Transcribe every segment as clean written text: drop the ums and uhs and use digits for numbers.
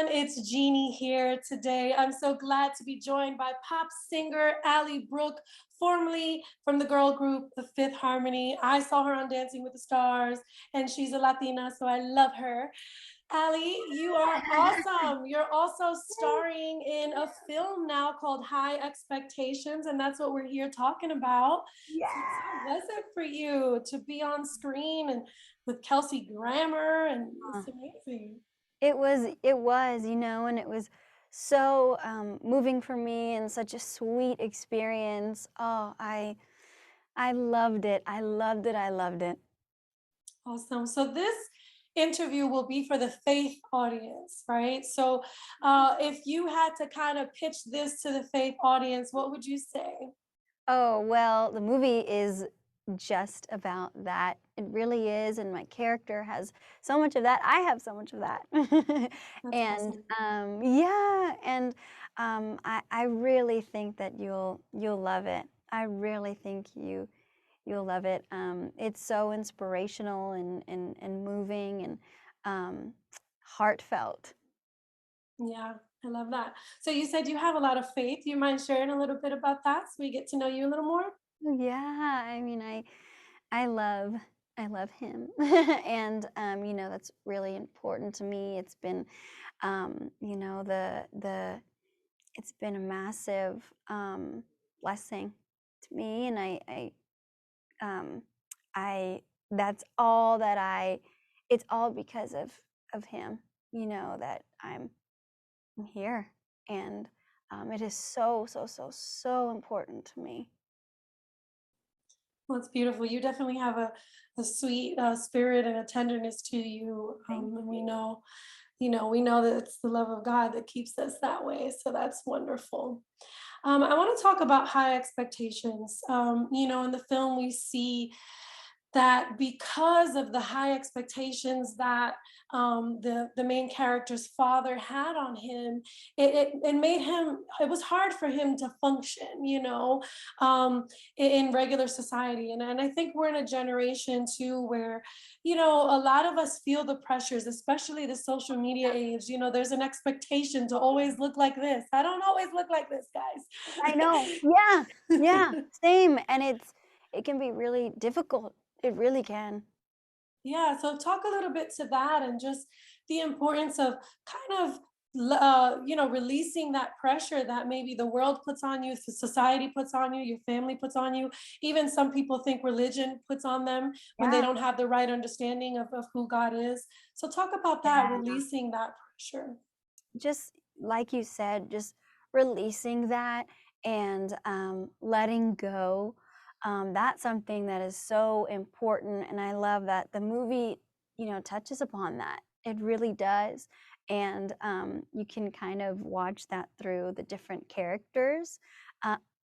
It's Jeannie here today. I'm so glad to be joined by pop singer Allie Brooke, formerly from the girl group The Fifth Harmony. I saw her on Dancing with the Stars, and she's a Latina, so I love her. Allie, you are awesome. You're also starring in a film now called High Expectations, and that's what we're here talking about. So how Yeah. was it for you to be on screen and with Kelsey Grammer? And Uh, it's amazing. and it was so moving for me and such a sweet experience. Oh, I loved it. I loved it. I loved it. Awesome. So this interview will be for the faith audience, right? So if you had to kind of pitch this to the faith audience, what would you say? Oh, well, the movie is just about that. It really is, and my character has so much of that. I have so much of that. That's And awesome. yeah, and I really think that you'll love it. I really think you'll love it. It's so inspirational and moving and um, heartfelt. Yeah, I love that. So you said you have a lot of faith. Do you mind sharing a little bit about that so we get to know you a little more? Yeah, I mean, I love I love him, and that's really important to me. It's been, the it's been a massive blessing to me, and um, I that's all that I. It's all because of him. That I'm here, and it is so so so so important to me. Well, it's beautiful. You definitely have a sweet spirit and a tenderness to you. Thank And we you. know, we know that it's the love of God that keeps us that way. So that's wonderful. I want to talk about high expectations. In the film, we see that because of the high expectations that the main character's father had on him, it made him, it was hard for him to function, in regular society. And I think we're in a generation too where, a lot of us feel the pressures, especially the social media age. There's an expectation to always look like this. I don't always look like this, I know. guys. Yeah, yeah, same, and it can be really difficult. It really can. Yeah, so talk a little bit to that and just the importance of kind of releasing that pressure that maybe the world puts on you, society puts on you, your family puts on you. Even some people think religion puts on them when they Yeah, don't have the right understanding of who God is. So talk about that, yeah. releasing that pressure. Just like you said, just releasing that and letting go. That's something that is so important, and I love that the movie, touches upon that. It really does, and you can kind of watch that through the different characters.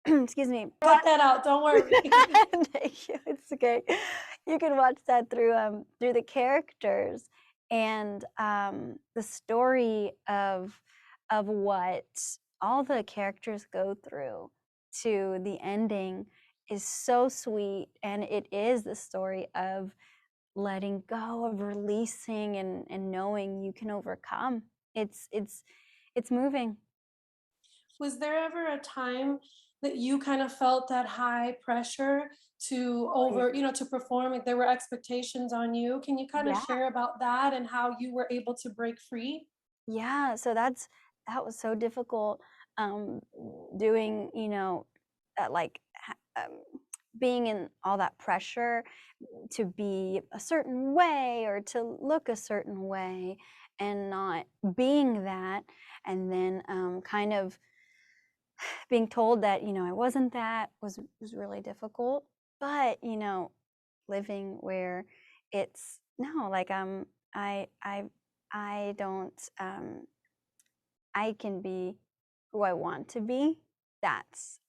Excuse me. Cut that out, don't worry. Thank you. It's okay. You can watch that through the characters and the story of what all the characters go through to the ending is so sweet, and it is the story of letting go, of releasing and knowing you can overcome. It's moving. Was there ever a time that you kind of felt that high pressure to Oh, to perform, like there were expectations on you? Can you kind of yeah. share about that and how you were able to break free? Yeah, so that was so difficult, doing, like, being in all that pressure to be a certain way or to look a certain way and not being that, and then, kind of being told that, I wasn't that was really difficult, but, living where it's, "No, like, I don't, I can be who I want to be." That's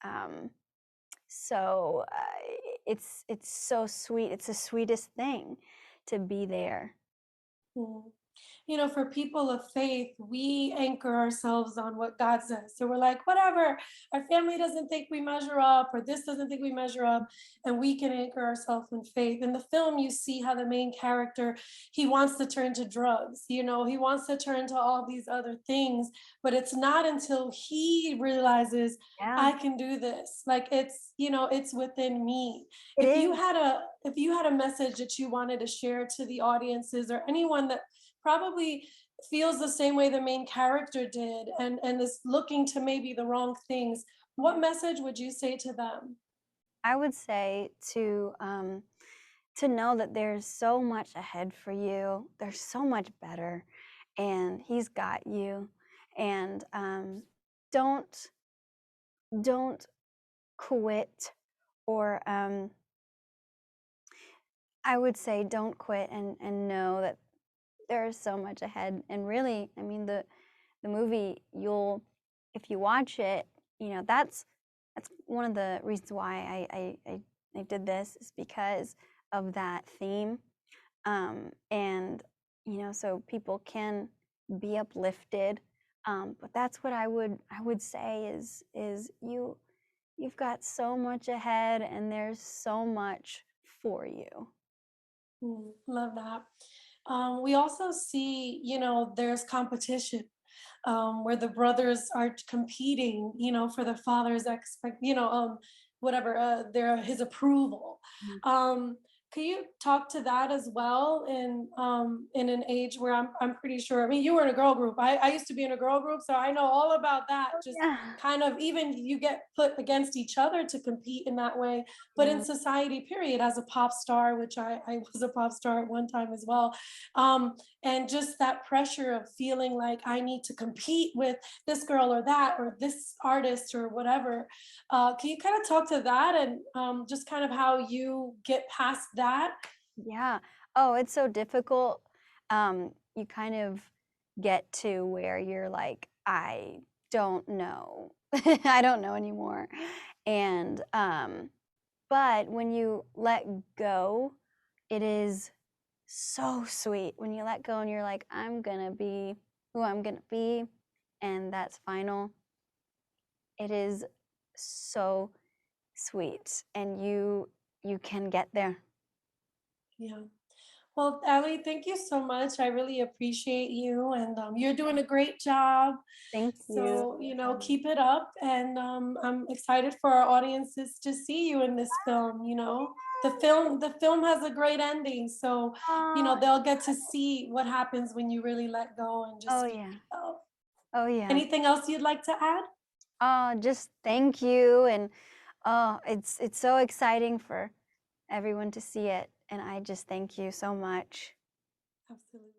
so it's so sweet. It's the sweetest thing to be there. Mm. For people of faith, we anchor ourselves on what God says. So we're like, whatever, our family doesn't think we measure up, or this doesn't think we measure up, and we can anchor ourselves in faith. In the film, you see how the main character, he wants to turn to drugs, he wants to turn to all these other things, but it's not until he realizes Yeah, I can do this. Like it's within me. it is. If you had a message that you wanted to share to the audiences or anyone that probably feels the same way the main character did and is looking to maybe the wrong things, what message would you say to them? I would say to know that there's so much ahead for you. There's so much better, and He's got you. And don't don't quit, or I would say don't quit, and know that there is so much ahead. And really, I mean, the movie, you'll if you watch it, that's one of the reasons why I did this, is because of that theme. And so people can be uplifted. But that's what I would say is you've got so much ahead, and there's so much for you. Love that. We also see, there's competition where the brothers are competing, for the father's whatever, their his approval. Mm. Um, could you talk to that as well in an age where I'm pretty sure. I mean, you were in a girl group. I used to be in a girl group, so I know all about that. Oh, Just yeah. kind of even you get put against each other to compete in that way, but in Yeah. society, period, as a pop star, which I was a pop star at one time as well, um, and just that pressure of feeling like I need to compete with this girl or that or this artist or whatever. Can you kind of talk to that and just kind of how you get past that? Yeah. Oh, it's so difficult. You kind of get to where you're like, I don't know. I don't know anymore. And but when you let go, it is so sweet. When you let go and you're like, I'm gonna be who I'm gonna be, and that's final. It is so sweet, and you can get there. Yeah. Well, Ellie, thank you so much. I really appreciate you, and you're doing a great job. Thank you. So, keep it up, and I'm excited for our audiences to see you in this film. The film has a great ending, so Oh, they'll get to see what happens when you really let go and oh just feel yeah. yourself. Oh yeah. Anything else you'd like to add? Just thank you, and it's so exciting for everyone to see it, and I just thank you so much. Absolutely.